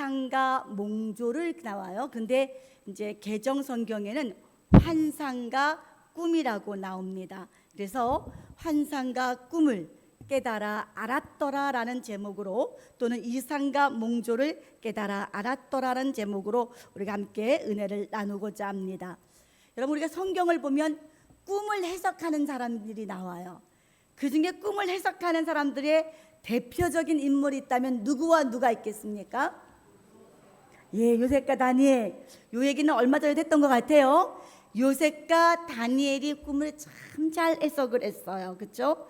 이상과 몽조를 나와요. 근데 이제 개정 성경에는 환상과 꿈이라고 나옵니다. 그래서 환상과 꿈을 깨달아 알았더라라는 제목으로, 또는 이상과 몽조를 깨달아 알았더라라는 제목으로 우리가 함께 은혜를 나누고자 합니다. 여러분, 우리가 성경을 보면 꿈을 해석하는 사람들이 나와요. 그 중에 꿈을 해석하는 사람들의 대표적인 인물이 있다면 누구와 누가 있겠습니까? 예, 요셉과 다니엘. 요 얘기는 얼마 전에 했던 것 같아요. 요셉과 다니엘이 꿈을 참 잘 해석을 했어요. 그렇죠?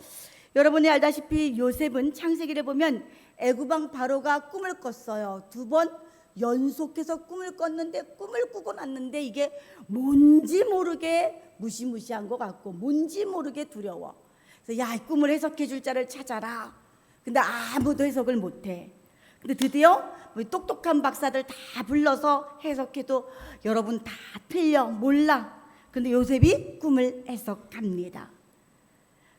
여러분이 알다시피 요셉은 창세기를 보면 애굽 왕 바로가 꿈을 꿨어요. 2번 연속해서 꿈을 꿨는데, 꿈을 꾸고 났는데 이게 뭔지 모르게 무시무시한 것 같고 뭔지 모르게 두려워. 그래서 야, 이 꿈을 해석해 줄 자를 찾아라. 근데 아무도 해석을 못해. 근데 드디어 똑똑한 박사들 다 불러서 해석해도 여러분 다 틀려, 몰라. 근데 요셉이 꿈을 해석합니다.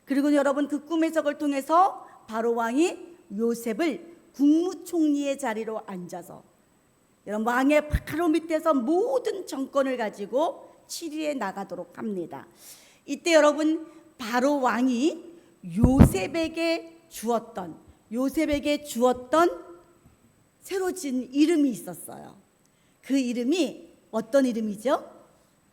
그리고 여러분, 그 꿈 해석을 통해서 바로 왕이 요셉을 국무총리의 자리로 앉아서, 여러분, 왕의 바로 밑에서 모든 정권을 가지고 치리해 나가도록 합니다. 이때 여러분, 바로 왕이 요셉에게 주었던 새로 지은 이름이 있었어요. 그 이름이 어떤 이름이죠?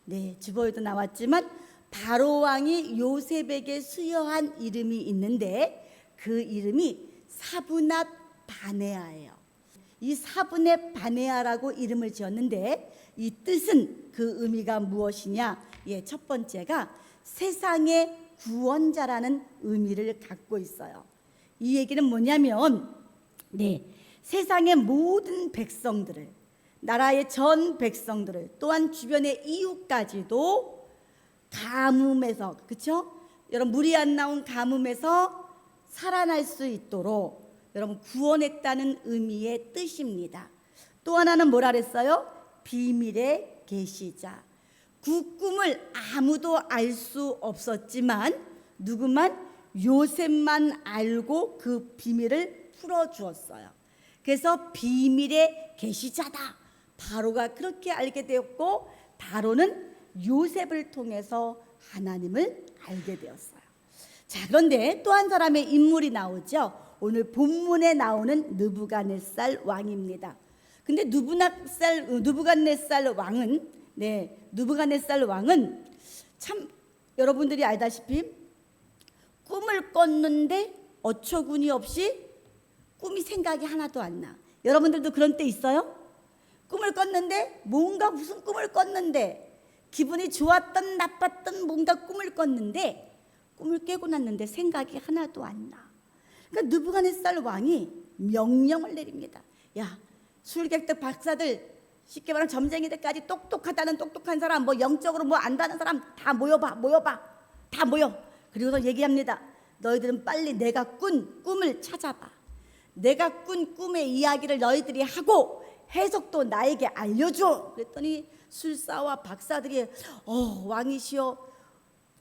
네, 주보에도 나왔지만 바로 왕이 요셉에게 수여한 이름이 있는데, 그 이름이 사브낫 바네아예요. 이 사브낫 바네아라고 이름을 지었는데, 이 뜻은, 그 의미가 무엇이냐? 예, 첫 번째가 세상의 구원자라는 의미를 갖고 있어요. 이 얘기는 뭐냐면, 네, 세상의 모든 백성들을, 나라의 전 백성들을, 또한 주변의 이웃까지도 가뭄에서, 그렇죠? 여러분, 물이 안 나온 가뭄에서 살아날 수 있도록 여러분 구원했다는 의미의 뜻입니다. 또 하나는 뭐라 그랬어요? 비밀의 계시자. 그 꿈을 아무도 알 수 없었지만 누구만? 요셉만 알고 그 비밀을 풀어주었어요. 그래서 비밀의 계시자다, 바로가 그렇게 알게 되었고, 바로는 요셉을 통해서 하나님을 알게 되었어요. 자, 그런데 또 한 사람의 인물이 나오죠. 오늘 본문에 나오는 느부갓네살 왕입니다. 근데 느부갓네살 왕은 참, 여러분들이 알다시피 꿈을 꿨는데 어처구니 없이 꿈이 생각이 하나도 안 나. 여러분들도 그런 때 있어요? 꿈을 꿨는데, 뭔가 무슨 꿈을 꿨는데, 기분이 좋았던 나빴던 뭔가 꿈을 꿨는데, 꿈을 깨고 났는데 생각이 하나도 안 나. 그러니까 느부갓네살 왕이 명령을 내립니다. 야, 술객들, 박사들, 쉽게 말하면 점쟁이들까지 똑똑하다는 똑똑한 사람, 뭐 영적으로 뭐 안다는 사람 다 모여봐. 다 모여. 그리고서 얘기합니다. 너희들은 빨리 내가 꾼 꿈을 찾아봐. 내가 꾼 꿈의 이야기를 너희들이 하고 해석도 나에게 알려줘. 그랬더니 술사와 박사들이 왕이시여,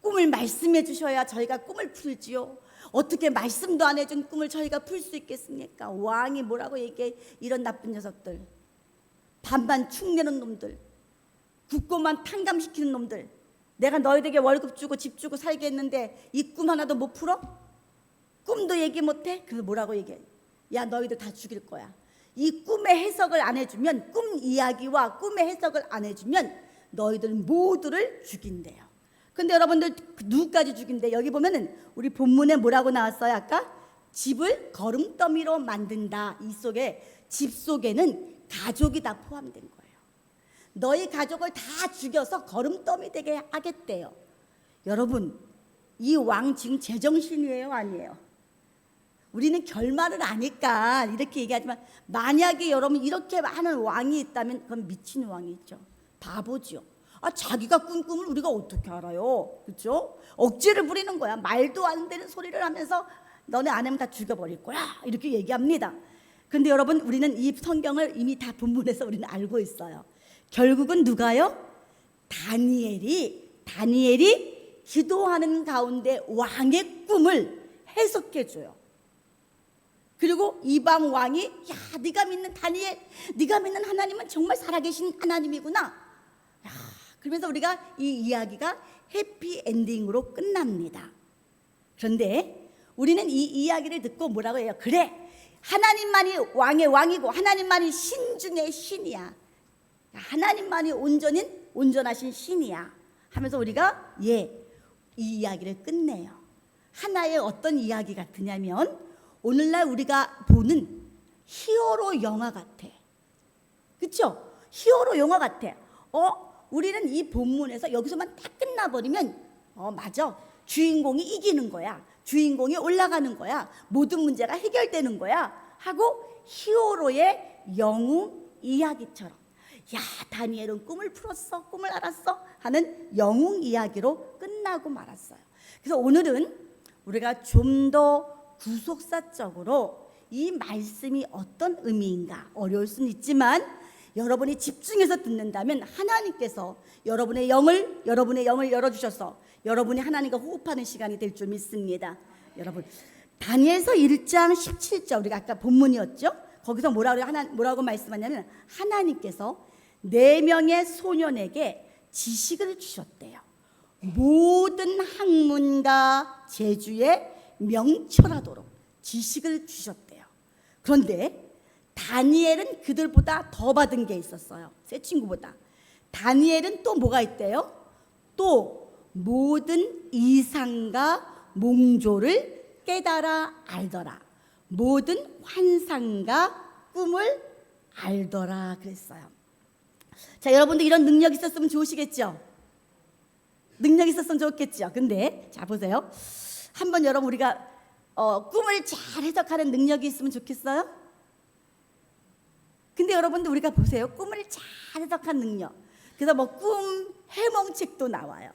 꿈을 말씀해 주셔야 저희가 꿈을 풀지요. 어떻게 말씀도 안 해준 꿈을 저희가 풀 수 있겠습니까? 왕이 뭐라고 얘기해? 이런 나쁜 녀석들, 반만 축내는 놈들, 국고만 탕감시키는 놈들, 내가 너희들에게 월급 주고 집 주고 살게 했는데 이 꿈 하나도 못 풀어? 꿈도 얘기 못해? 그래서 뭐라고 얘기해? 야, 너희들 다 죽일 거야. 이 꿈의 해석을 안 해주면, 꿈 이야기와 꿈의 해석을 안 해주면 너희들 모두를 죽인대요. 근데 여러분들 누구까지 죽인대? 여기 보면은 우리 본문에 뭐라고 나왔어요? 아까 집을 거름더미로 만든다. 이 속에, 집 속에는 가족이 다 포함된 거예요. 너희 가족을 다 죽여서 거름더미 되게 하겠대요. 여러분, 이 왕 지금 제정신이에요, 아니에요? 우리는 결말을 아니까 이렇게 얘기하지만, 만약에 여러분 이렇게 하는 왕이 있다면 그건 미친 왕이죠. 바보죠. 자기가 꾼 꿈을 우리가 어떻게 알아요? 그렇죠? 억지를 부리는 거야. 말도 안 되는 소리를 하면서 너네 안 하면 다 죽여버릴 거야, 이렇게 얘기합니다. 근데 여러분, 우리는 이 성경을 이미 다 본문에서 우리는 알고 있어요. 결국은 누가요? 다니엘이 기도하는 가운데 왕의 꿈을 해석해 줘요. 그리고 이방 왕이 야, 네가 믿는 다니엘, 네가 믿는 하나님은 정말 살아계신 하나님이구나. 야, 그러면서 우리가 이 이야기가 해피엔딩으로 끝납니다. 그런데 우리는 이 이야기를 듣고 뭐라고 해요? 그래, 하나님만이 왕의 왕이고 하나님만이 신 중의 신이야. 하나님만이 온전하신 신이야 하면서 우리가 이 이야기를 끝내요. 하나의 어떤 이야기 같으냐면 오늘날 우리가 보는 히어로 영화 같아. 그렇죠? 히어로 영화 같아. 우리는 이 본문에서 여기서만 딱 끝나버리면 맞아, 주인공이 이기는 거야, 주인공이 올라가는 거야, 모든 문제가 해결되는 거야 하고 히어로의 영웅 이야기처럼, 야, 다니엘은 꿈을 풀었어, 꿈을 알았어 하는 영웅 이야기로 끝나고 말았어요. 그래서 오늘은 우리가 좀 더 구속사적으로 이 말씀이 어떤 의미인가, 어려울 수는 있지만 여러분이 집중해서 듣는다면 하나님께서 여러분의 영을 열어주셔서 여러분이 하나님과 호흡하는 시간이 될 줄 믿습니다. 여러분, 다니엘서 1장 17절, 우리가 아까 본문이었죠. 거기서 뭐라고 말씀하냐면 하나님께서 4명의 소년에게 지식을 주셨대요. 모든 학문과 재주에 명철하도록 지식을 주셨대요. 그런데 다니엘은 그들보다 더 받은 게 있었어요. 세 친구보다. 다니엘은 또 뭐가 있대요? 또 모든 이상과 몽조를 깨달아 알더라. 모든 환상과 꿈을 알더라 그랬어요. 자, 여러분들 이런 능력 있었으면 좋으시겠죠? 능력 있었으면 좋겠죠? 근데 자, 보세요. 한번 여러분, 우리가 꿈을 잘 해석하는 능력이 있으면 좋겠어요? 근데 여러분들 우리가 보세요. 꿈을 잘 해석한 능력. 그래서 뭐 꿈 해몽책도 나와요.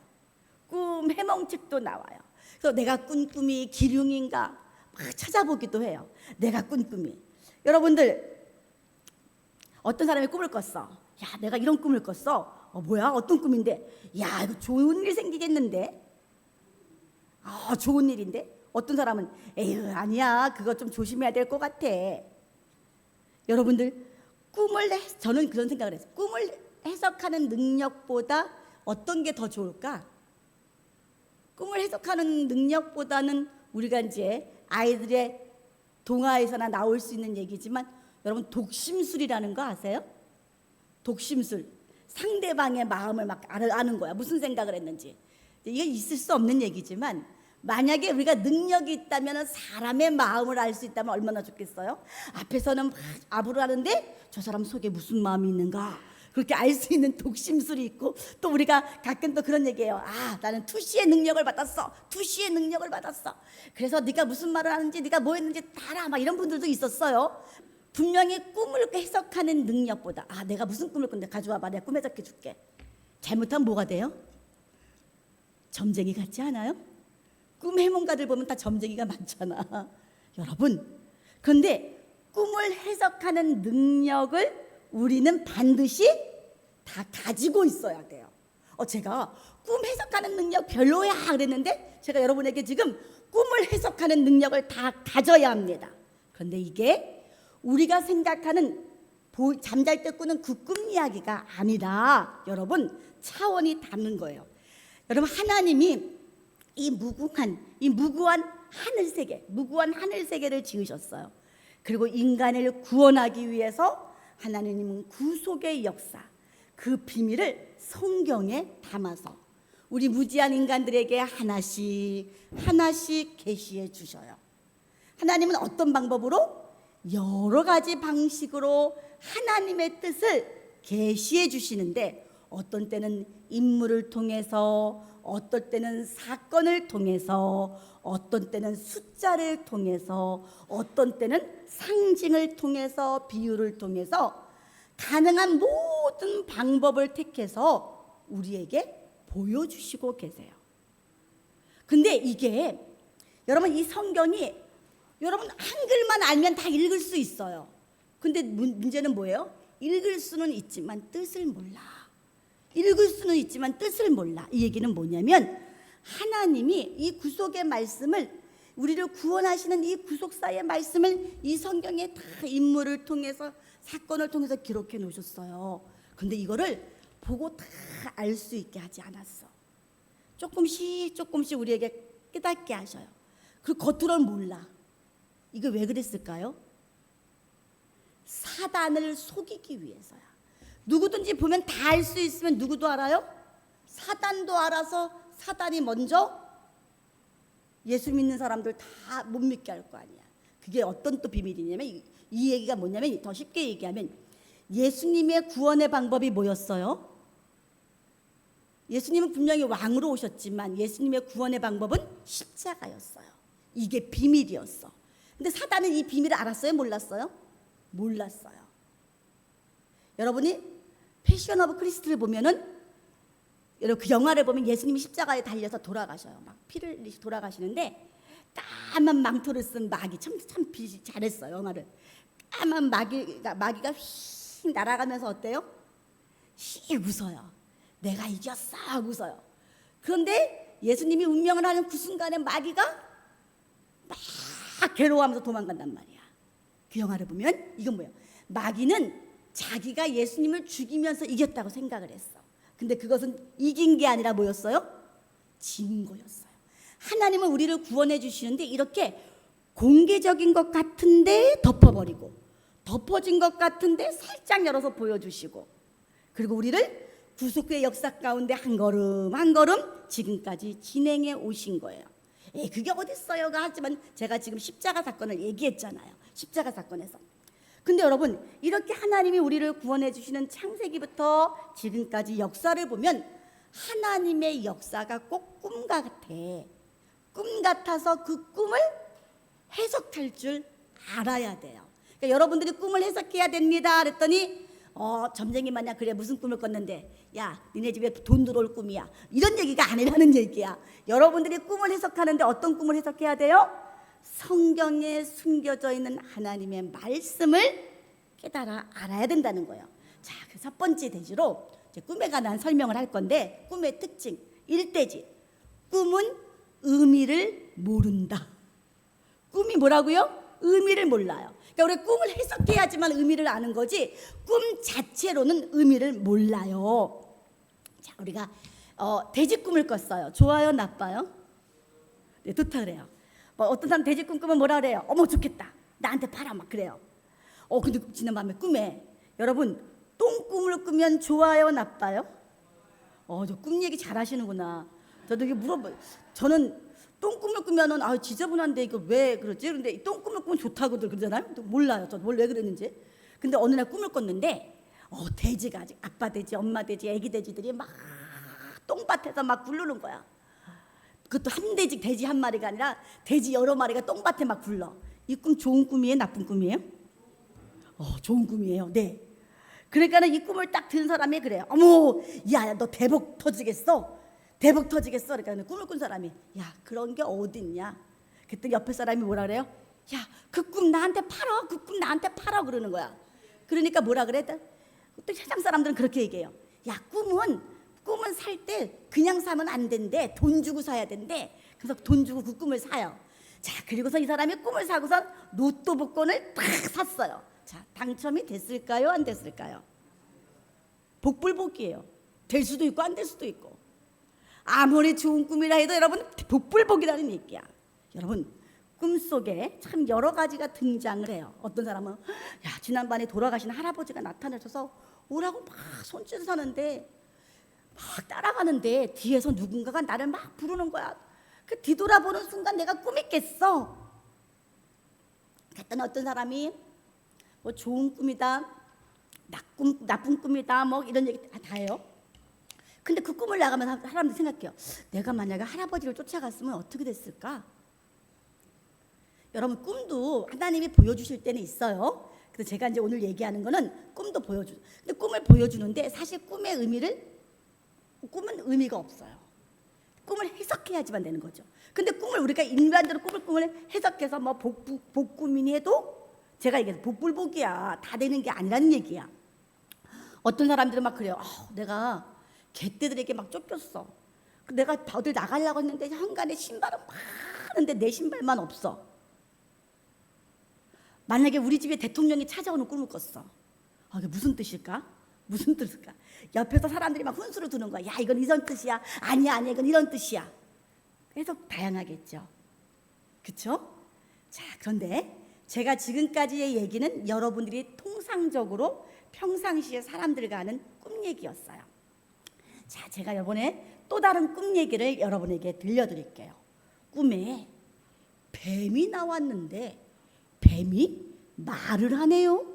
꿈 해몽책도 나와요. 그래서 내가 꾼 꿈이 기륭인가 막 찾아보기도 해요. 내가 꾼 꿈이. 여러분들, 어떤 사람이 꿈을 꿨어. 야, 내가 이런 꿈을 꿨어. 뭐야? 어떤 꿈인데? 야, 이거 좋은 일 생기겠는데? 좋은 일인데? 어떤 사람은 에휴, 아니야, 그거 좀 조심해야 될 것 같아. 여러분들, 저는 그런 생각을 했어요. 꿈을 해석하는 능력보다 어떤 게 더 좋을까? 꿈을 해석하는 능력보다는 우리가 이제 아이들의 동화에서나 나올 수 있는 얘기지만, 여러분, 독심술이라는 거 아세요? 독심술. 상대방의 마음을 막 아는 거야. 무슨 생각을 했는지. 이게 있을 수 없는 얘기지만, 만약에 우리가 능력이 있다면, 사람의 마음을 알 수 있다면 얼마나 좋겠어요? 앞에서는 막 압을 하는데 저 사람 속에 무슨 마음이 있는가, 그렇게 알 수 있는 독심술이 있고, 또 우리가 가끔 또 그런 얘기해요. 나는 투시의 능력을 받았어. 투시의 능력을 받았어. 그래서 네가 무슨 말을 하는지, 네가 뭐 했는지 다 알아. 막 이런 분들도 있었어요. 분명히 꿈을 해석하는 능력보다, 내가 무슨 꿈을 꾼데 가져와봐, 내가 꿈 해석해 줄게. 잘못하면 뭐가 돼요? 점쟁이 같지 않아요? 꿈 해몽가들 보면 다 점쟁이가 많잖아. 여러분, 그런데 꿈을 해석하는 능력을 우리는 반드시 다 가지고 있어야 돼요. 제가 꿈 해석하는 능력 별로야 그랬는데, 제가 여러분에게 지금 꿈을 해석하는 능력을 다 가져야 합니다. 그런데 이게 우리가 생각하는 잠잘 때 꾸는 그 꿈 이야기가 아니라, 여러분, 차원이 다른 거예요. 여러분, 하나님이 이 무구한 하늘 세계를 지으셨어요. 그리고 인간을 구원하기 위해서 하나님은 구속의 역사, 그 비밀을 성경에 담아서 우리 무지한 인간들에게 하나씩 계시해 주셔요. 하나님은 어떤 방법으로? 여러 가지 방식으로 하나님의 뜻을 계시해 주시는데, 어떤 때는 인물을 통해서, 어떤 때는 사건을 통해서, 어떤 때는 숫자를 통해서, 어떤 때는 상징을 통해서, 비유를 통해서 가능한 모든 방법을 택해서 우리에게 보여주시고 계세요. 근데 이게, 여러분, 이 성경이 여러분 한글만 알면 다 읽을 수 있어요. 근데 문제는 뭐예요? 읽을 수는 있지만 뜻을 몰라. 읽을 수는 있지만 뜻을 몰라. 이 얘기는 뭐냐면, 하나님이 이 구속의 말씀을 우리를 구원하시는 이 구속사의 말씀을 이 성경에 다 인물을 통해서 사건을 통해서 기록해 놓으셨어요. 근데 이거를 보고 다 알 수 있게 하지 않았어. 조금씩 우리에게 깨닫게 하셔요. 그리고 겉으로는 몰라. 이거 왜 그랬을까요? 사단을 속이기 위해서야. 누구든지 보면 다 알 수 있으면 누구도 알아요? 사단도 알아서 사단이 먼저 예수 믿는 사람들 다 못 믿게 할 거 아니야. 그게 어떤 또 비밀이냐면 이 얘기가 뭐냐면 더 쉽게 얘기하면 예수님의 구원의 방법이 뭐였어요? 예수님은 분명히 왕으로 오셨지만 예수님의 구원의 방법은 십자가였어요. 이게 비밀이었어. 근데 사단은 이 비밀을 알았어요? 몰랐어요? 몰랐어요. 여러분이 패션 오브 크리스트를 보면은 여러분 그 영화를 보면 예수님이 십자가에 달려서 돌아가셔요. 막 피를 흘리시 돌아가시는데 까만 망토를 쓴 마귀 참 잘했어요. 영화를. 까만 마귀가 휙 날아가면서 어때요? 씩 웃어요. 내가 이겼어 하고 웃어요. 그런데 예수님이 운명을 하는 그 순간에 마귀가 막 괴로워하면서 도망간단 말이야. 그 영화를 보면 이건 뭐예요? 마귀는 자기가 예수님을 죽이면서 이겼다고 생각을 했어. 근데 그것은 이긴 게 아니라 뭐였어요? 진 거였어요. 하나님은 우리를 구원해 주시는데 이렇게 공개적인 것 같은데 덮어버리고 덮어진 것 같은데 살짝 열어서 보여주시고 그리고 우리를 구속의 역사 가운데 한 걸음 한 걸음 지금까지 진행해 오신 거예요. 그게 어딨어요가 하지만 제가 지금 십자가 사건을 얘기했잖아요. 십자가 사건에서. 근데 여러분 이렇게 하나님이 우리를 구원해 주시는 창세기부터 지금까지 역사를 보면 하나님의 역사가 꼭 꿈 같아. 꿈 같아서 그 꿈을 해석할 줄 알아야 돼요. 그러니까 여러분들이 꿈을 해석해야 됩니다 그랬더니 점쟁이 마냥 그래 무슨 꿈을 꿨는데 야 니네 집에 돈 들어올 꿈이야 이런 얘기가 아니라는 얘기야. 여러분들이 꿈을 해석하는데 어떤 꿈을 해석해야 돼요? 성경에 숨겨져 있는 하나님의 말씀을 깨달아 알아야 된다는 거예요. 자, 그 첫 번째 대지로 이제 꿈에 관한 설명을 할 건데 꿈의 특징 1대지 꿈은 의미를 모른다. 꿈이 뭐라고요? 의미를 몰라요. 그러니까 우리 꿈을 해석해야지만 의미를 아는 거지 꿈 자체로는 의미를 몰라요. 자, 우리가 돼지 꿈을 꿨어요. 좋아요, 나빠요? 네, 좋다 그래요. 어떤 사람 돼지 꿈 꾸면 뭐라 그래요? 어머 좋겠다. 나한테 팔아 막 그래요. 근데 지난밤에 꿈에 여러분 똥 꿈을 꾸면 좋아요, 나빠요? 저 꿈 얘기 잘하시는구나. 저도 이게 저는 똥 꿈을 꾸면은 지저분한데 이거 왜 그러지? 그런데 똥 꿈을 꾸면 좋다고들 그러잖아요. 몰라요. 저 뭘 왜 그랬는지. 근데 어느 날 꿈을 꿨는데 돼지가 아직 아빠 돼지, 엄마 돼지, 애기 돼지들이 막 똥밭에서 막 굴르는 거야. 그것도 한 돼지 한 마리가 아니라 돼지 여러 마리가 똥밭에 막 굴러. 이 꿈 좋은 꿈이에요? 나쁜 꿈이에요? 좋은 꿈이에요. 네. 그러니까는 이 꿈을 딱 든 사람이 그래요. 어머, 야, 너 대복 터지겠어? 대복 터지겠어? 그러니까 꿈을 꾼 사람이 야, 그런 게 어딨냐? 그때 옆에 사람이 뭐라 그래요? 야, 그 꿈 나한테 팔어. 그 꿈 나한테 팔어 그러는 거야. 그러니까 뭐라 그래? 또 세상 사람들은 그렇게 얘기해요. 야, 꿈은 살 때 그냥 사면 안 된대. 돈 주고 사야 된대. 그래서 돈 주고 그 꿈을 사요. 자, 그리고서 이 사람이 꿈을 사고선 로또 복권을 팍 샀어요. 자, 당첨이 됐을까요? 안 됐을까요? 복불복이에요. 될 수도 있고 안 될 수도 있고. 아무리 좋은 꿈이라 해도 여러분 복불복이라는 얘기야. 여러분 꿈속에 참 여러 가지가 등장을 해요. 어떤 사람은 야, 지난번에 돌아가신 할아버지가 나타나셔서 오라고 막 손짓을 하는데 막 따라가는데 뒤에서 누군가가 나를 막 부르는 거야. 그 뒤돌아보는 순간 내가 꿈이 깼어. 그랬더니 어떤 사람이 뭐 좋은 꿈이다, 나쁜 꿈이다, 뭐 이런 얘기 다 해요. 근데 그 꿈을 나가면 사람들이 생각해요. 내가 만약에 할아버지를 쫓아갔으면 어떻게 됐을까? 여러분 꿈도 하나님이 보여주실 때는 있어요. 그래서 제가 이제 오늘 얘기하는 거는 꿈도 보여줘. 근데 꿈을 보여주는데 사실 꿈은 의미가 없어요. 꿈을 해석해야지만 되는 거죠. 근데 꿈을 우리가 일반적으로 꿈을 해석해서 뭐 복꿈이니 해도 제가 얘기해서 복불복이야. 다 되는 게 아니라는 얘기야. 어떤 사람들은 막 그래요. 내가 개떼들에게 막 쫓겼어. 내가 어딜 나가려고 했는데 현관에 신발은 막 많은데 내 신발만 없어. 만약에 우리 집에 대통령이 찾아오는 꿈을 꿨어. 이게 무슨 뜻일까? 무슨 뜻일까? 옆에서 사람들이 막 훈수를 두는 거야. 야, 이건 이런 뜻이야. 아니야, 아니야, 이건 이런 뜻이야. 계속 다양하겠죠. 그렇죠? 자, 그런데 제가 지금까지의 얘기는 여러분들이 통상적으로 평상시에 사람들과 하는 꿈 얘기였어요. 자, 제가 이번에 또 다른 꿈 얘기를 여러분에게 들려드릴게요. 꿈에 뱀이 나왔는데 뱀이 말을 하네요.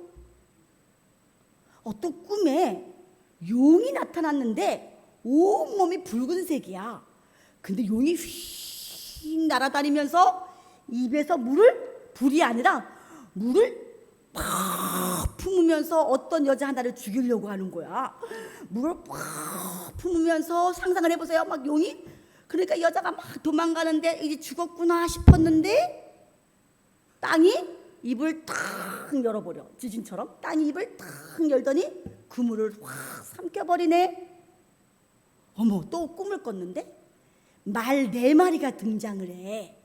또 꿈에 용이 나타났는데 온몸이 붉은색이야. 근데 용이 휙 날아다니면서 입에서 불이 아니라 물을 팍 품으면서 어떤 여자 하나를 죽이려고 하는 거야. 물을 팍 품으면서 상상을 해보세요. 막 용이. 그러니까 여자가 막 도망가는데 이제 죽었구나 싶었는데 땅이 입을 탁 열어버려. 지진처럼 땅이 입을 탁 열더니 그 물을 확 삼켜버리네. 어머, 또 꿈을 꿨는데 말 4마리가 등장을 해.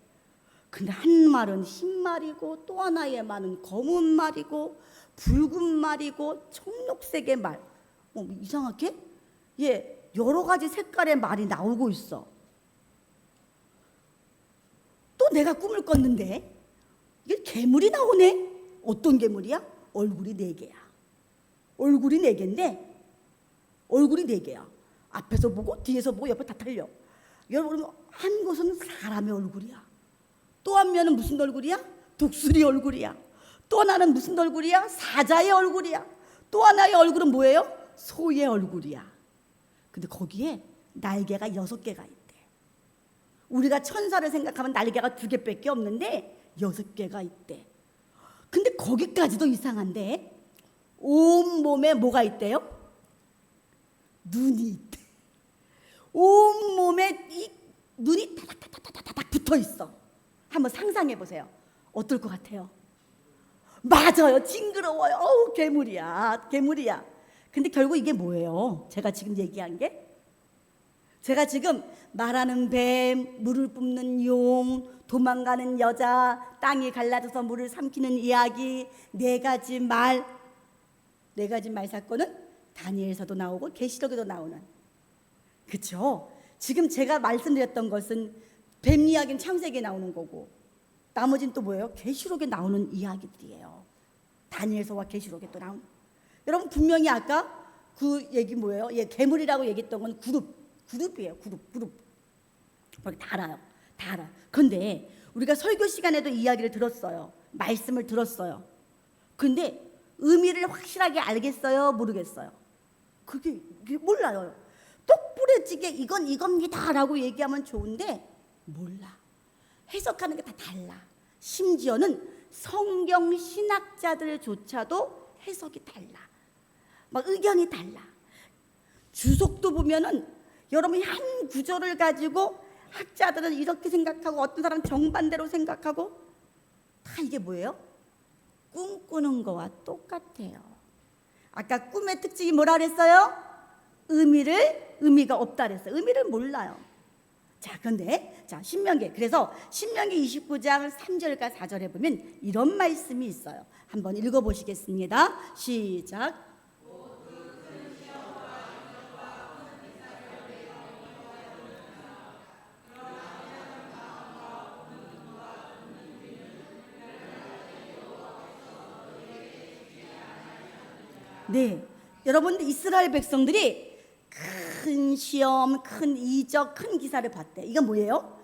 근데 한 말은 흰 말이고 또 하나의 말은 검은 말이고 붉은 말이고 청록색의 말. 이상하게 여러 가지 색깔의 말이 나오고 있어. 또 내가 꿈을 꿨는데 이게 괴물이 나오네. 어떤 괴물이야? 얼굴이 4개야. 얼굴이 4개인데 얼굴이 4개야. 앞에서 보고 뒤에서 보고 옆에 다 틀려. 여러분, 한 곳은 사람의 얼굴이야. 또 한 면은 무슨 얼굴이야? 독수리 얼굴이야. 또 하나는 무슨 얼굴이야? 사자의 얼굴이야. 또 하나의 얼굴은 뭐예요? 소의 얼굴이야. 근데 거기에 날개가 6개가 있대. 우리가 천사를 생각하면 날개가 2개밖에 없는데 6개가 있대. 근데 거기까지도 이상한데 온몸에 뭐가 있대요? 눈이 있대. 온몸에 이 눈이 다닥다닥다닥 붙어 있어. 한번 상상해 보세요. 어떨 것 같아요? 맞아요. 징그러워요. 괴물이야. 괴물이야. 근데 결국 이게 뭐예요? 제가 지금 얘기한 게? 제가 지금 말하는 뱀, 물을 뿜는 용, 도망가는 여자, 땅이 갈라져서 물을 삼키는 이야기, 4가지 말 사건은 다니엘서도 나오고 계시록에도 나오는. 그렇죠? 지금 제가 말씀드렸던 것은 뱀 이야기는 창세기에 나오는 거고 나머지는 또 뭐예요? 계시록에 나오는 이야기들이에요. 다니엘서와 계시록에 또 나온. 여러분 분명히 아까 그 얘기 뭐예요? 괴물이라고 얘기했던 건 그룹이에요. 그룹. 다 알아요. 다 알아. 그런데 우리가 설교 시간에도 이야기를 들었어요. 말씀을 들었어요. 그런데 의미를 확실하게 알겠어요? 모르겠어요? 그게 몰라요. 똑부러지게 이건 이겁니다라고 얘기하면 좋은데 몰라. 해석하는 게 다 달라. 심지어는 성경 신학자들조차도 해석이 달라. 막 의견이 달라. 주석도 보면은 여러분이 한 구절을 가지고 학자들은 이렇게 생각하고 어떤 사람은 정반대로 생각하고 다 이게 뭐예요? 꿈꾸는 거와 똑같아요. 아까 꿈의 특징이 뭐라 그랬어요? 의미가 없다 그랬어요. 의미를 몰라요. 자, 그런데 신명기. 그래서 신명기 29장 3절과 4절에 보면 이런 말씀이 있어요. 한번 읽어보시겠습니다. 시작. 네, 여러분 이스라엘 백성들이 큰 시험, 큰 이적, 큰 기사를 봤대. 이건 뭐예요?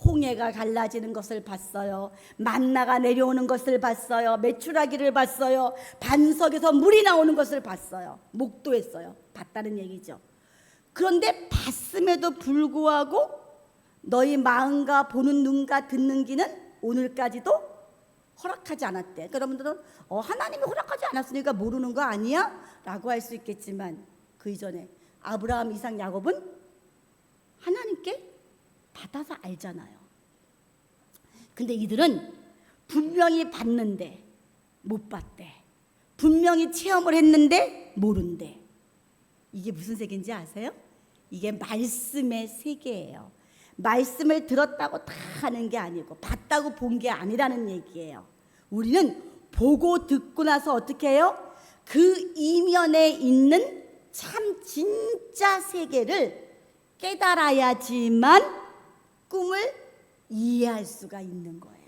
홍해가 갈라지는 것을 봤어요. 만나가 내려오는 것을 봤어요. 메추라기를 봤어요. 반석에서 물이 나오는 것을 봤어요. 목도했어요. 봤다는 얘기죠. 그런데 봤음에도 불구하고 너희 마음과 보는 눈과 듣는 귀는 오늘까지도 허락하지 않았대. 그러니까 여러분들은 하나님이 허락하지 않았으니까 모르는 거 아니야? 라고 할 수 있겠지만 그 이전에 아브라함, 이삭, 야곱은 하나님께 받아서 알잖아요. 근데 이들은 분명히 봤는데 못 봤대. 분명히 체험을 했는데 모른대. 이게 무슨 세계인지 아세요? 이게 말씀의 세계예요. 말씀을 들었다고 다 하는 게 아니고 봤다고 본 게 아니라는 얘기예요. 우리는 보고 듣고 나서 어떻게 해요? 그 이면에 있는 참 진짜 세계를 깨달아야지만 꿈을 이해할 수가 있는 거예요.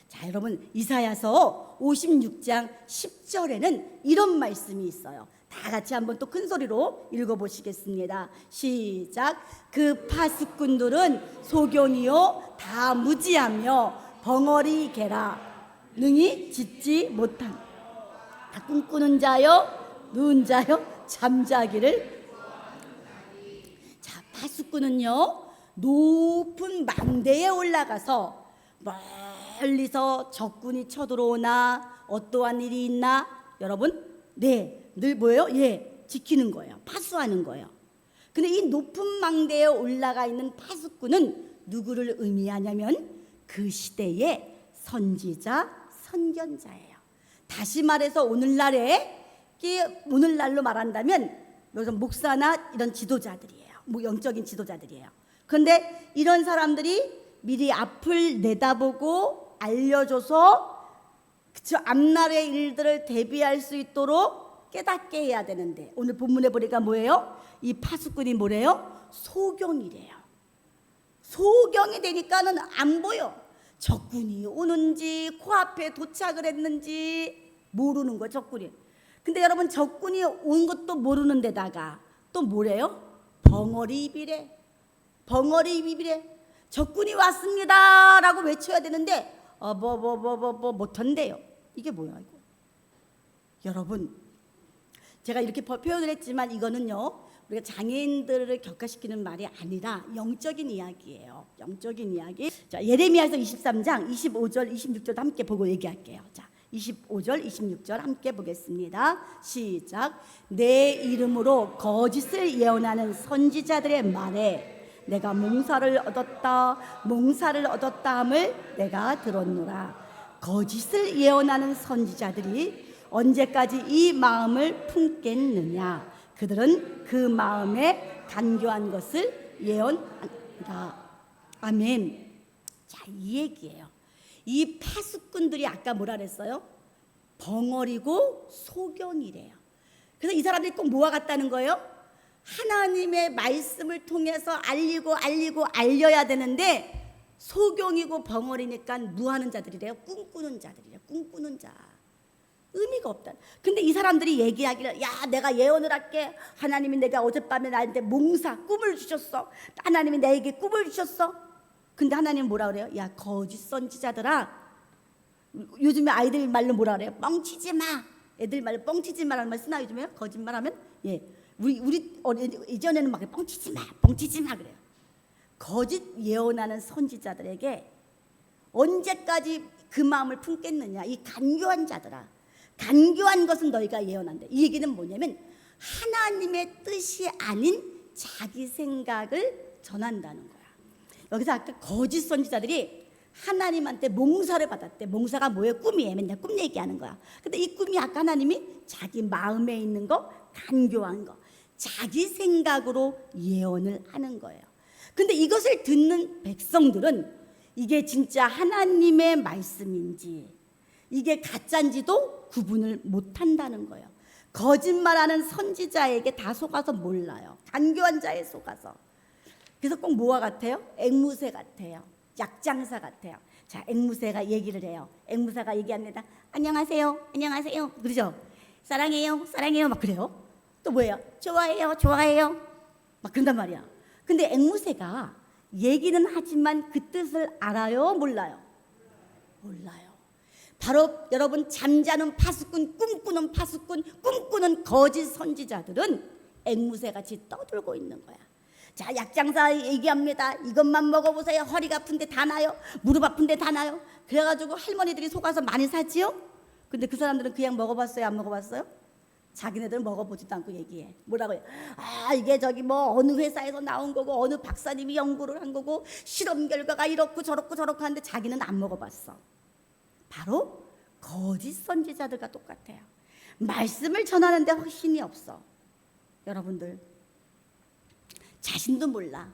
자, 여러분, 이사야서 56장 10절에는 이런 말씀이 있어요. 다 같이 한번 또 큰 소리로 읽어보시겠습니다. 시작. 그 파수꾼들은 소견이요 다 무지하며 벙어리 개라 능히 짓지 못한 다 꿈꾸는 자요 누운 자요 잠자기를. 자, 파수꾼은요 높은 망대에 올라가서 멀리서 적군이 쳐들어오나 어떠한 일이 있나 여러분 늘 뭐예요? 지키는 거예요. 파수하는 거예요. 근데 이 높은 망대에 올라가 있는 파수꾼은 누구를 의미하냐면 그 시대의 선지자, 선견자예요. 다시 말해서 오늘날로 말한다면 여기서 목사나 이런 지도자들이에요. 영적인 지도자들이에요. 그런데 이런 사람들이 미리 앞을 내다보고 알려줘서 앞날의 일들을 대비할 수 있도록 깨닫게 해야 되는데 오늘 본문에 보니까 뭐예요? 이 파수꾼이 뭐래요? 소경이래요. 소경이 되니까는 안 보여. 적군이 오는지 코앞에 도착을 했는지 모르는 거예요. 적군이. 근데 여러분 적군이 온 것도 모르는 데다가 또 뭐래요? 벙어리 입이래. 벙어리 입이래. 적군이 왔습니다 라고 외쳐야 되는데 못한대요. 이게 뭐야 이거. 여러분 제가 이렇게 표현을 했지만 이거는요 우리가 장애인들을 격화시키는 말이 아니라 영적인 이야기예요. 영적인 이야기. 자, 예레미야서 23장 25절 26절 함께 보고 얘기할게요. 자, 25절 26절 함께 보겠습니다. 시작. 내 이름으로 거짓을 예언하는 선지자들의 말에 내가 몽사를 얻었다 함을 내가 들었노라. 거짓을 예언하는 선지자들이 언제까지 이 마음을 품겠느냐. 그들은 그 마음에 간교한 것을 예언한다. 아멘. 자, 이 얘기예요. 이 파수꾼들이 아까 뭐라 그랬어요? 벙어리고 소경이래요. 그래서 이 사람들이 꼭 뭐와 같다는 거예요? 하나님의 말씀을 통해서 알려야 되는데 소경이고 벙어리니까 무하는 자들이래요. 꿈꾸는 자들이래요. 꿈꾸는 자. 의미가 없다. 근데 이 사람들이 얘기하기를 야 내가 예언을 할게. 하나님이 내가 어젯밤에 나한테 꿈을 주셨어. 하나님이 나에게 꿈을 주셨어. 근데 하나님 뭐라 그래요? 야 거짓 선지자들아. 요즘에 아이들 말로 뭐라 그래요? 뻥치지 마. 애들 말로 뻥치지 마라는 말 쓰나 요즘에? 거짓말하면? 우리 이전에는 막 뻥치지 마 그래요. 거짓 예언하는 선지자들에게 언제까지 그 마음을 품겠느냐. 이 간교한 자들아. 간교한 것은 너희가 예언한다. 이 얘기는 뭐냐면 하나님의 뜻이 아닌 자기 생각을 전한다는 거야. 여기서 아까 거짓 선지자들이 하나님한테 몽사를 받았대. 몽사가 뭐예요? 꿈이에요. 맨날 꿈 얘기하는 거야. 근데 이 꿈이 아까 하나님이 자기 마음에 있는 거, 간교한 거, 자기 생각으로 예언을 하는 거예요. 근데 이것을 듣는 백성들은 이게 진짜 하나님의 말씀인지 이게 가짜인지도 구분을 못한다는 거예요. 거짓말하는 선지자에게 다 속아서 몰라요. 간교한 자에 속아서. 그래서 꼭 뭐와 같아요? 앵무새 같아요. 약장사 같아요. 자, 앵무새가 얘기를 해요. 앵무새가 얘기합니다. 안녕하세요. 그러죠? 사랑해요. 막 그래요. 또 뭐예요? 좋아해요. 막 그런단 말이야. 근데 앵무새가 얘기는 하지만 그 뜻을 알아요? 몰라요? 몰라요. 바로 여러분 잠자는 파수꾼, 꿈꾸는 거짓 선지자들은 앵무새같이 떠들고 있는 거야. 자, 약장사 얘기합니다. 이것만 먹어보세요. 허리가 아픈데 다 나요. 무릎 아픈데 다 나요. 그래가지고 할머니들이 속아서 많이 사지요. 근데 그 사람들은 그냥 먹어봤어요? 안 먹어봤어요? 자기네들은 먹어보지도 않고 얘기해. 뭐라고 해요? 이게 저기 뭐 어느 회사에서 나온 거고 어느 박사님이 연구를 한 거고 실험 결과가 이렇고 저렇고 하는데 자기는 안 먹어봤어. 바로 거짓 선지자들과 똑같아요. 말씀을 전하는데 확신이 없어. 여러분들 자신도 몰라.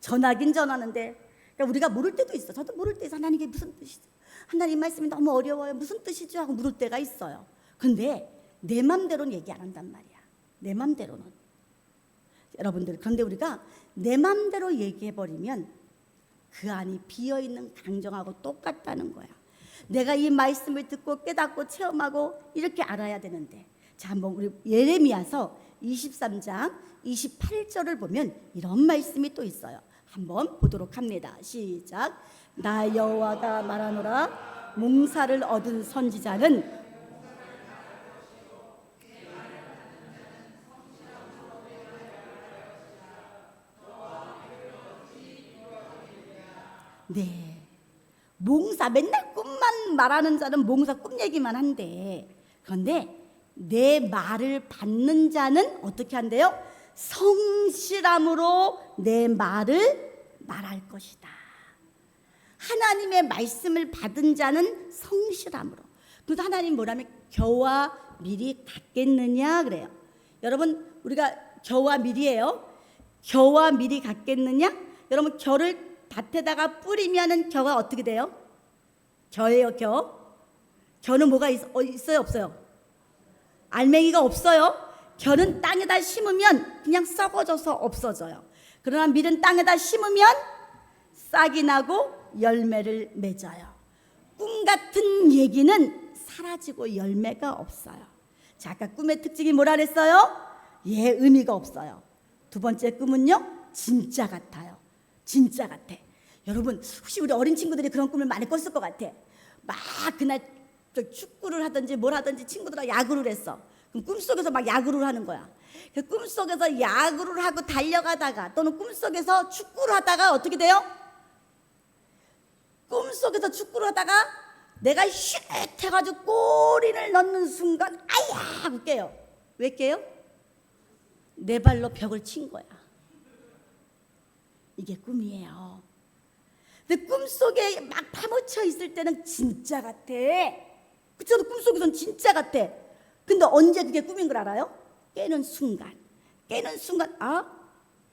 전하긴 전하는데 그러니까 우리가 모를 때도 있어. 저도 모를 때 하나님 이게 무슨 뜻이죠? 하나님 말씀이 너무 어려워요. 무슨 뜻이죠? 하고 물을 때가 있어요. 근데 내 맘대로는 얘기 안 한단 말이야. 내 맘대로는. 여러분들, 그런데 우리가 내 맘대로 얘기해버리면 그 안이 비어있는 강정하고 똑같다는 거야. 내가 이 말씀을 듣고 깨닫고 체험하고 이렇게 알아야 되는데, 자, 한번 우리 예레미야서 23장 28절을 보면 이런 말씀이 또 있어요. 한번 보도록 합니다. 시작. 나 여호와가 말하노라. 몽사를 얻은 선지자는 네, 몽사 맨날 꿈만 말하는 자는 몽사 꿈 얘기만 한대. 그런데 내 말을 받는 자는 어떻게 한대요? 성실함으로 내 말을 말할 것이다. 하나님의 말씀을 받은 자는 성실함으로. 그래서 하나님 뭐라면 겨와 밀이 같겠느냐 그래요. 여러분, 우리가 겨와 밀이에요. 겨와 밀이 같겠느냐? 여러분, 겨를 밭에다가 뿌리면은 겨가 어떻게 돼요? 겨예요, 겨. 겨는 뭐가 있어요, 없어요? 알맹이가 없어요. 겨는 땅에다 심으면 그냥 썩어져서 없어져요. 그러나 밀은 땅에다 심으면 싹이 나고 열매를 맺어요. 꿈 같은 얘기는 사라지고 열매가 없어요. 자, 아까 꿈의 특징이 뭐라 그랬어요? 예, 의미가 없어요. 두 번째 꿈은요, 진짜 같아요. 진짜 같아. 여러분, 혹시 우리 어린 친구들이 그런 꿈을 많이 꿨을 것 같아. 막 그날 축구를 하든지 뭘 하든지 친구들하고 야구를 했어. 그럼 꿈속에서 막 야구를 하는 거야. 그 꿈속에서 야구를 하고 달려가다가 또는 꿈속에서 축구를 하다가 어떻게 돼요? 꿈속에서 축구를 하다가 내가 슛 해가지고 골인을 넣는 순간 아야 하고 깨요. 왜 깨요? 내 발로 벽을 친 거야. 이게 꿈이에요. 근데 꿈속에 막 파묻혀 있을 때는 진짜 같아. 그쵸? 꿈속에선 진짜 같아. 근데 언제 그게 꿈인 걸 알아요? 깨는 순간. 아,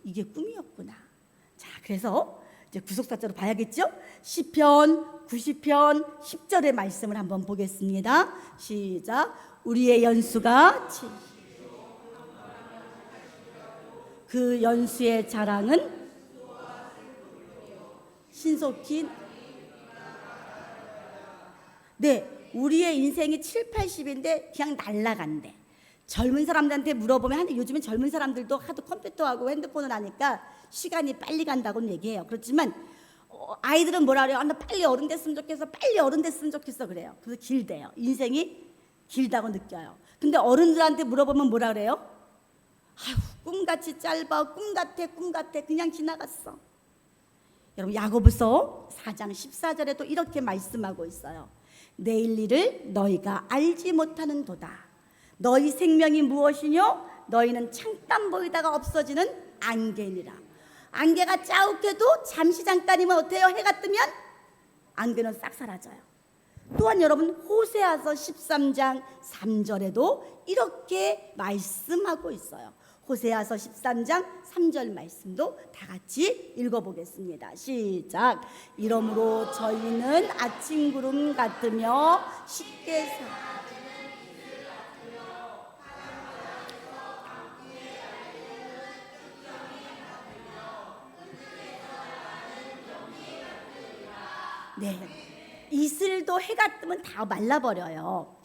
이게 꿈이었구나. 자, 그래서 이제 구속사자로 봐야겠죠? 시편 90편 10절의 말씀을 한번 보겠습니다. 시작. 우리의 연수가 그 연수의 자랑은 신속히. 네, 우리의 인생이 7, 80인데 그냥 날아간대. 젊은 사람들한테 물어보면 요즘엔 젊은 사람들도 하도 컴퓨터하고 핸드폰을 하니까 시간이 빨리 간다고는 얘기해요. 그렇지만 아이들은 뭐라 그래요? 나 빨리 어른 됐으면 좋겠어. 빨리 어른 됐으면 좋겠어 그래요. 그래서 길대요. 인생이 길다고 느껴요. 근데 어른들한테 물어보면 뭐라 그래요? 아휴, 꿈같이 짧아. 꿈 같아. 그냥 지나갔어. 여러분, 야고보서 4장 14절에도 이렇게 말씀하고 있어요. 내일 일을 너희가 알지 못하는 도다. 너희 생명이 무엇이뇨? 너희는 창단 보이다가 없어지는 안개니라. 안개가 짜욱해도 잠시 잠깐이면 어때요? 해가 뜨면 안개는 싹 사라져요. 또한 여러분, 호세아서 13장 3절에도 이렇게 말씀하고 있어요. 호세아서 13장 3절 말씀도 다 같이 읽어보겠습니다. 시작. 이러므로 저희는 아침 구름 같으며 쉽게 네, 이슬도 해가 뜨면 다 말라버려요.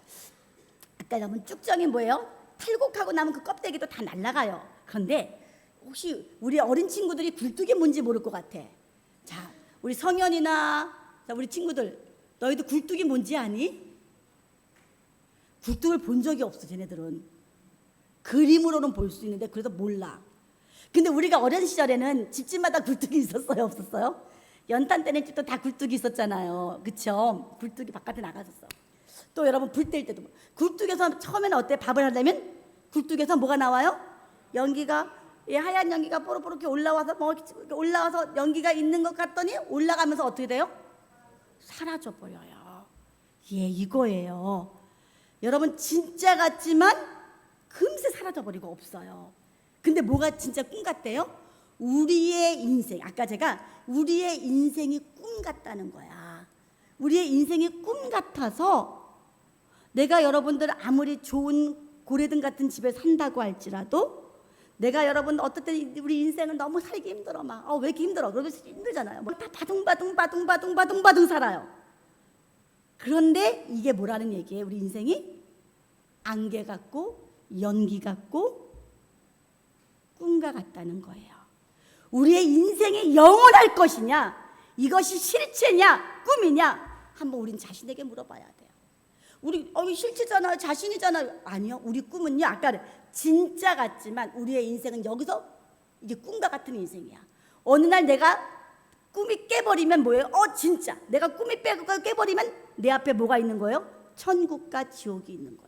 아까 여러분 쭉정이 뭐예요? 탈곡하고 나면 그 껍데기도 다 날아가요. 그런데 혹시 우리 어린 친구들이 굴뚝이 뭔지 모를 것 같아. 자, 우리 성현이나 우리 친구들, 너희도 굴뚝이 뭔지 아니? 굴뚝을 본 적이 없어. 쟤네들은 그림으로는 볼 수 있는데 그래도 몰라. 근데 우리가 어린 시절에는 집집마다 굴뚝이 있었어요, 없었어요? 연탄 때는 집도 다 굴뚝이 있었잖아요. 그쵸? 굴뚝이 바깥에 나가졌어. 또 여러분, 불 뗄 때도 굴뚝에서 처음에는 어때? 밥을 하려면 굴뚝에서 뭐가 나와요? 연기가, 하얀 연기가 뽀록뽀록 올라와서 올라와서 연기가 있는 것 같더니 올라가면서 어떻게 돼요? 사라져 버려요. 예, 이거예요. 여러분, 진짜 같지만 금세 사라져 버리고 없어요. 근데 뭐가 진짜 꿈 같대요? 우리의 인생, 아까 제가 우리의 인생이 꿈 같다는 거야. 우리의 인생이 꿈 같아서 내가 여러분들 아무리 좋은 고래등 같은 집에 산다고 할지라도 내가 여러분 어떨 때 우리 인생을 너무 살기 힘들어 막 왜 이렇게 힘들어? 그러면서 힘들잖아요. 뭐 다 바둥바둥 살아요. 그런데 이게 뭐라는 얘기예요? 우리 인생이 안개 같고 연기 같고 꿈과 같다는 거예요. 우리의 인생이 영원할 것이냐, 이것이 실체냐 꿈이냐 한번 우린 자신에게 물어봐야 돼요. 우리 실체잖아요, 자신이잖아요. 아니요, 우리 꿈은요, 아까 진짜 같지만 우리의 인생은 여기서 이게 꿈과 같은 인생이야. 어느 날 내가 꿈이 깨버리면 뭐예요? 진짜 내가 꿈이 깨버리면 내 앞에 뭐가 있는 거예요? 천국과 지옥이 있는 거야.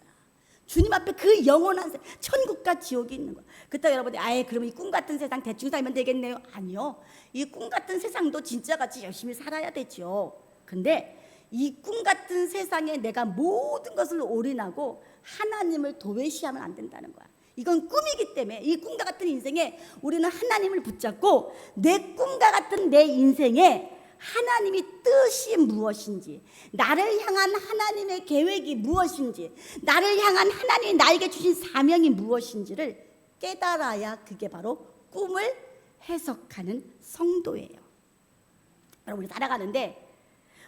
주님 앞에 그 영원한 천국과 지옥이 있는 거야. 그때 여러분이 그러면 이 꿈 같은 세상 대충 살면 되겠네요. 아니요, 이 꿈 같은 세상도 진짜같이 열심히 살아야 되죠. 근데 이 꿈 같은 세상에 내가 모든 것을 올인하고 하나님을 도외시하면 안 된다는 거야. 이건 꿈이기 때문에 이 꿈과 같은 인생에 우리는 하나님을 붙잡고 내 꿈과 같은 내 인생에 하나님의 뜻이 무엇인지, 나를 향한 하나님의 계획이 무엇인지, 나를 향한 하나님이 나에게 주신 사명이 무엇인지를 깨달아야 그게 바로 꿈을 해석하는 성도예요. 여러분, 우리 살아가는데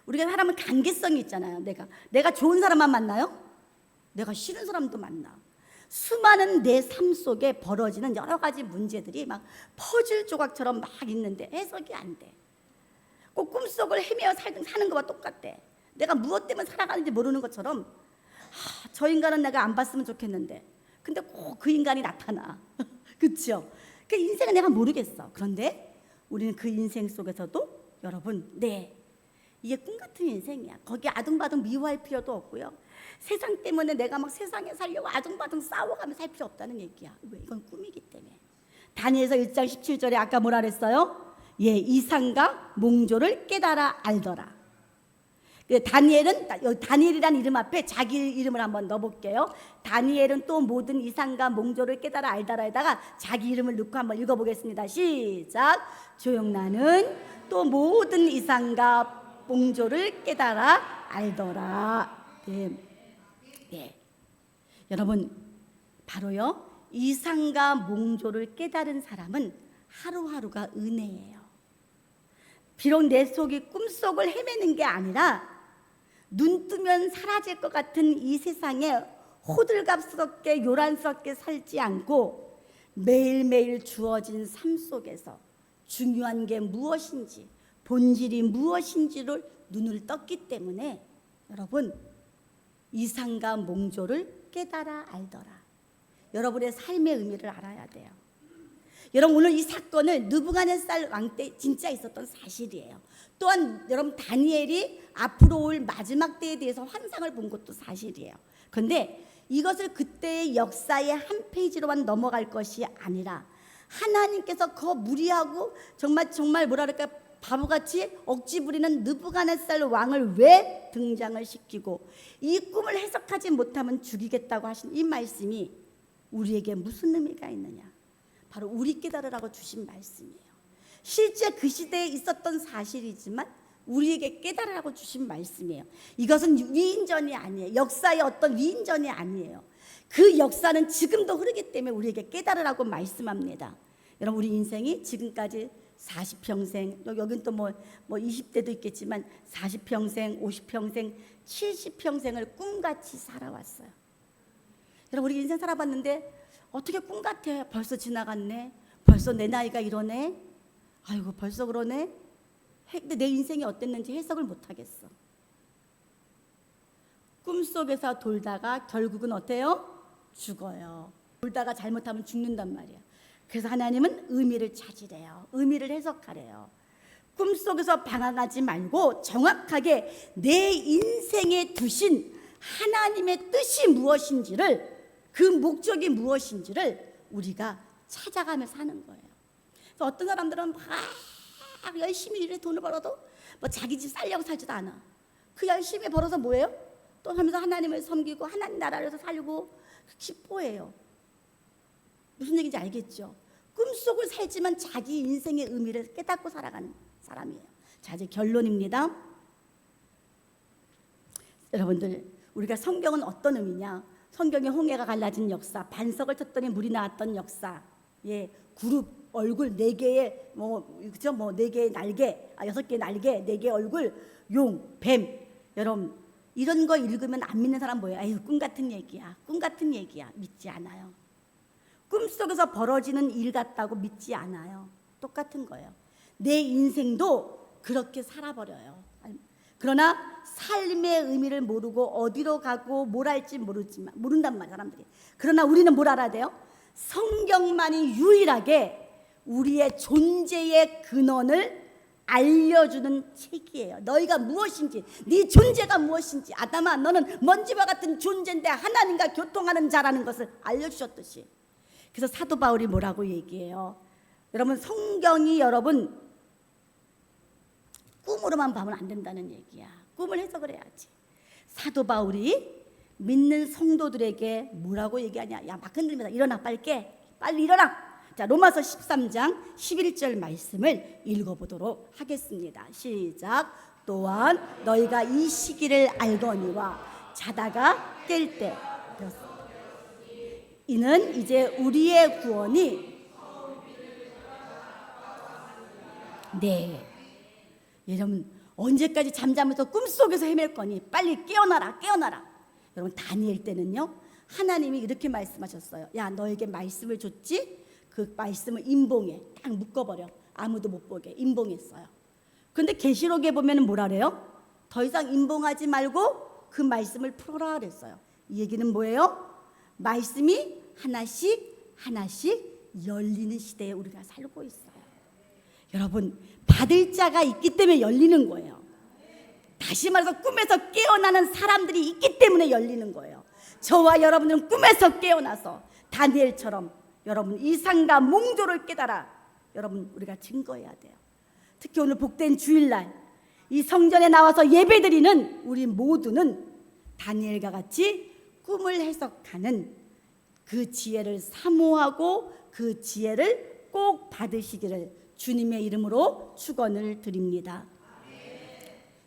우리가 사람은 관계성이 있잖아요. 내가 좋은 사람만 만나요? 내가 싫은 사람도 만나. 수많은 내 삶 속에 벌어지는 여러 가지 문제들이 막 퍼즐 조각처럼 막 있는데 해석이 안 돼. 꼭 꿈속을 헤매어 사는 거와 똑같대. 내가 무엇 때문에 살아가는지 모르는 것처럼 저 인간은 내가 안 봤으면 좋겠는데 근데 꼭 그 인간이 나타나. 그렇죠? 그 인생은 내가 모르겠어. 그런데 우리는 그 인생 속에서도 여러분, 이게 꿈 같은 인생이야. 거기 아둥바둥 미워할 필요도 없고요. 세상 때문에 내가 막 세상에 살려고 아둥바둥 싸워가며 살 필요 없다는 얘기야. 왜? 이건 꿈이기 때문에. 다니엘서 1장 17절에 아까 뭐라 그랬어요? 이상과 몽조를 깨달아 알더라. 다니엘이라는 이름 앞에 자기 이름을 한번 넣어볼게요. 다니엘은 또 모든 이상과 몽조를 깨달아 알더라에다가 자기 이름을 넣고 한번 읽어보겠습니다. 시작. 조용나는 또 모든 이상과 몽조를 깨달아 알더라. 여러분, 바로요, 이상과 몽조를 깨달은 사람은 하루하루가 은혜예요. 비록 내 속이 꿈속을 헤매는 게 아니라 눈 뜨면 사라질 것 같은 이 세상에 호들갑스럽게 요란스럽게 살지 않고 매일매일 주어진 삶 속에서 중요한 게 무엇인지, 본질이 무엇인지를 눈을 떴기 때문에 여러분, 이상과 몽조를 깨달아 알더라. 여러분의 삶의 의미를 알아야 돼요. 여러분, 오늘 이 사건을 느부갓네살 왕 때 진짜 있었던 사실이에요. 또한 여러분, 다니엘이 앞으로 올 마지막 때에 대해서 환상을 본 것도 사실이에요. 그런데 이것을 그때의 역사의 한 페이지로만 넘어갈 것이 아니라 하나님께서 그 무리하고 정말 뭐랄까 바보같이 억지 부리는 느부갓네살 왕을 왜 등장을 시키고 이 꿈을 해석하지 못하면 죽이겠다고 하신 이 말씀이 우리에게 무슨 의미가 있느냐? 바로 우리 깨달으라고 주신 말씀이에요. 실제 그 시대에 있었던 사실이지만 우리에게 깨달으라고 주신 말씀이에요. 이것은 위인전이 아니에요. 역사의 어떤 위인전이 아니에요. 그 역사는 지금도 흐르기 때문에 우리에게 깨달으라고 말씀합니다. 여러분, 우리 인생이 지금까지 40평생, 여긴 또 뭐 20대도 있겠지만 40평생, 50평생, 70평생을 꿈같이 살아왔어요. 여러분, 우리 인생 살아봤는데 어떻게 꿈 같아? 벌써 지나갔네. 벌써 내 나이가 이러네. 아이고, 벌써 그러네. 근데 내 인생이 어땠는지 해석을 못하겠어. 꿈속에서 돌다가 결국은 어때요? 죽어요. 돌다가 잘못하면 죽는단 말이야. 그래서 하나님은 의미를 찾으래요. 의미를 해석하래요. 꿈속에서 방황하지 말고 정확하게 내 인생에 두신 하나님의 뜻이 무엇인지를, 그 목적이 무엇인지를 우리가 찾아가며 사는 거예요. 그래서 어떤 사람들은 막 열심히 일해 돈을 벌어도 뭐 자기 집 살려고 살지도 않아. 그 열심히 벌어서 뭐예요? 또 하면서 하나님을 섬기고 하나님 나라에서 살고 싶어해요. 무슨 얘기인지 알겠죠? 꿈속을 살지만 자기 인생의 의미를 깨닫고 살아가는 사람이에요. 자, 이제 결론입니다. 여러분들, 우리가 성경은 어떤 의미냐? 성경의 홍해가 갈라진 역사, 반석을 쳤더니 물이 나왔던 역사, 예, 구름, 얼굴 4개의 그죠? 4개의 날개, 6개의 날개, 4개의 얼굴, 용, 뱀. 여러분, 이런 거 읽으면 안 믿는 사람 뭐예요? 아유, 꿈 같은 얘기야. 꿈 같은 얘기야. 믿지 않아요. 꿈속에서 벌어지는 일 같다고 믿지 않아요. 똑같은 거예요. 내 인생도 그렇게 살아버려요. 그러나 삶의 의미를 모르고 어디로 가고 뭘 할지 모른단 말이에요, 사람들이. 그러나 우리는 뭘 알아야 돼요? 성경만이 유일하게 우리의 존재의 근원을 알려주는 책이에요. 너희가 무엇인지, 네 존재가 무엇인지, 아담아 너는 먼지와 같은 존재인데 하나님과 교통하는 자라는 것을 알려주셨듯이. 그래서 사도 바울이 뭐라고 얘기해요? 여러분, 성경이 여러분 꿈으로만 보면 안 된다는 얘기야. 꿈을 해석을 해야지. 사도 바울이 믿는 성도들에게 뭐라고 얘기하냐? 야, 막 흔들면서 일어나, 빨리 깨, 빨리 일어나. 자, 로마서 13장 11절 말씀을 읽어보도록 하겠습니다. 시작. 또한 너희가 이 시기를 알거니와 자다가 깰 때 이는 이제 우리의 구원이 네. 여러분, 언제까지 잠자면서 꿈속에서 헤맬 거니? 빨리 깨어나라, 깨어나라. 여러분, 다니엘 때는요, 하나님이 이렇게 말씀하셨어요. 야, 너에게 말씀을 줬지? 그 말씀을 임봉해. 딱 묶어버려. 아무도 못 보게 임봉했어요. 그런데 계시록에 보면 뭐라 그래요? 더 이상 임봉하지 말고 그 말씀을 풀어라 그랬어요. 이 얘기는 뭐예요? 말씀이 하나씩 하나씩 열리는 시대에 우리가 살고 있어요. 여러분, 받을 자가 있기 때문에 열리는 거예요. 다시 말해서 꿈에서 깨어나는 사람들이 있기 때문에 열리는 거예요. 저와 여러분들은 꿈에서 깨어나서 다니엘처럼 여러분 이상과 몽조를 깨달아 여러분 우리가 증거해야 돼요. 특히 오늘 복된 주일날 이 성전에 나와서 예배드리는 우리 모두는 다니엘과 같이 꿈을 해석하는 그 지혜를 사모하고 그 지혜를 꼭 받으시기를 주님의 이름으로 축원을 드립니다.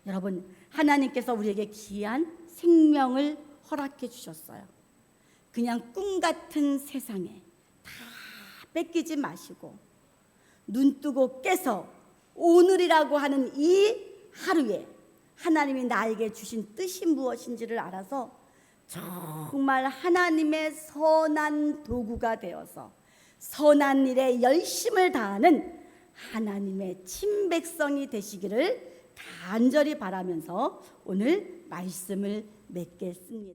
여러분, 하나님께서 우리에게 귀한 생명을 허락해 주셨어요. 그냥 꿈 같은 세상에 다 뺏기지 마시고 눈 뜨고 깨서 오늘이라고 하는 이 하루에 하나님이 나에게 주신 뜻이 무엇인지를 알아서 정말 하나님의 선한 도구가 되어서 선한 일에 열심을 다하는 하나님의 친백성이 되시기를 간절히 바라면서 오늘 말씀을 맺겠습니다.